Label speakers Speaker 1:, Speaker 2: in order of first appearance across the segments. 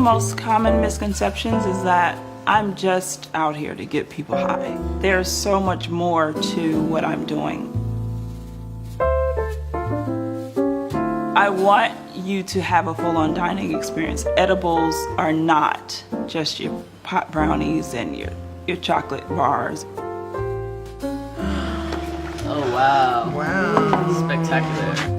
Speaker 1: most common misconceptions is that I'm just out here to get people high. There's so much more to what I'm doing. I want you to have a full-on dining experience. Edibles are not just your pot brownies and your chocolate bars.
Speaker 2: Oh, wow.
Speaker 3: Wow.
Speaker 2: Spectacular.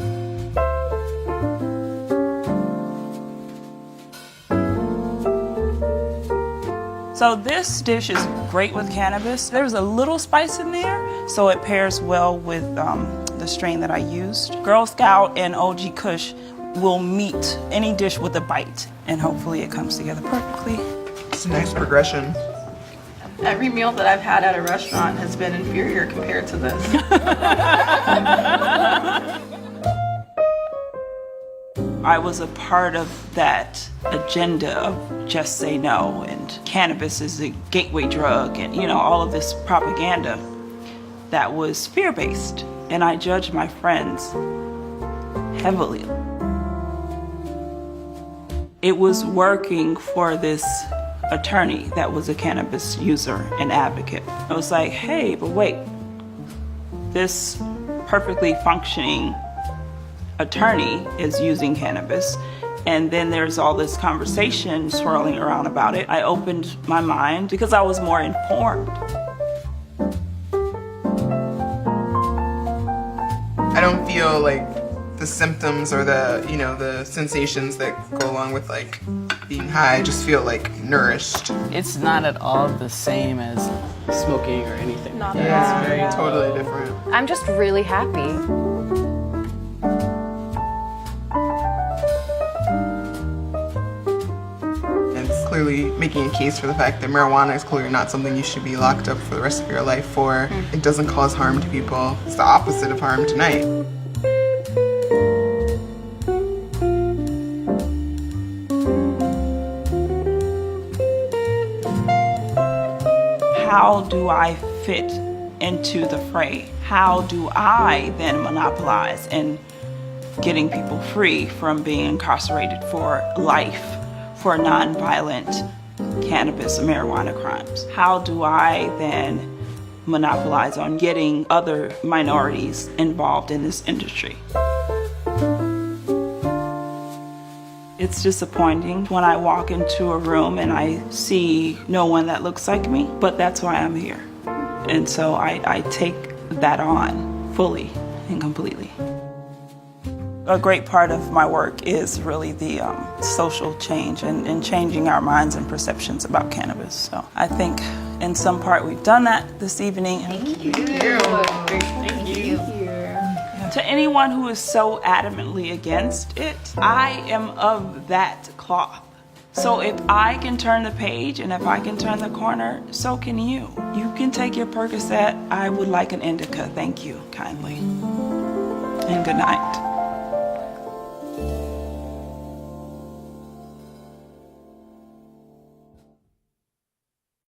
Speaker 1: So this dish is great with cannabis. There's a little spice in there, so it pairs well with the strain that I used. Girl Scout and OG Kush will meet any dish with a bite, and hopefully it comes together perfectly.
Speaker 3: It's a nice progression.
Speaker 4: Every meal that I've had at a restaurant has been inferior compared to this.
Speaker 1: I was a part of that agenda of just say no, and cannabis is a gateway drug, and all of this propaganda that was fear-based, and I judged my friends heavily. It was working for this attorney that was a cannabis user and advocate. I was like, hey, but wait, this perfectly functioning attorney is using cannabis, and then there's all this conversation swirling around about it. I opened my mind because I was more informed.
Speaker 3: I don't feel like the symptoms or the, the sensations that go along with like being high. I just feel like nourished.
Speaker 2: It's not at all the same as smoking or anything.
Speaker 4: Not
Speaker 3: Yeah,
Speaker 4: at all.
Speaker 3: it's very totally different.
Speaker 5: I'm just really happy.
Speaker 3: It's clearly making a case for the fact that marijuana is clearly not something you should be locked up for the rest of your life for. It doesn't cause harm to people. It's the opposite of harm tonight.
Speaker 1: How do I fit into the fray? How do I then monopolize in getting people free from being incarcerated for life for nonviolent cannabis or marijuana crimes? How do I then monopolize on getting other minorities involved in this industry? It's disappointing when I walk into a room and I see no one that looks like me, but that's why I'm here. And so I take that on fully and completely. A great part of my work is really the social change and changing our minds and perceptions about cannabis. So I think in some part we've done that this evening.
Speaker 5: Thank you.
Speaker 2: Thank you.
Speaker 1: To anyone who is so adamantly against it, I am of that cloth. So if I can turn the page and if I can turn the corner, so can you. You can take your Percocet. I would like an indica. Thank you kindly. And good night.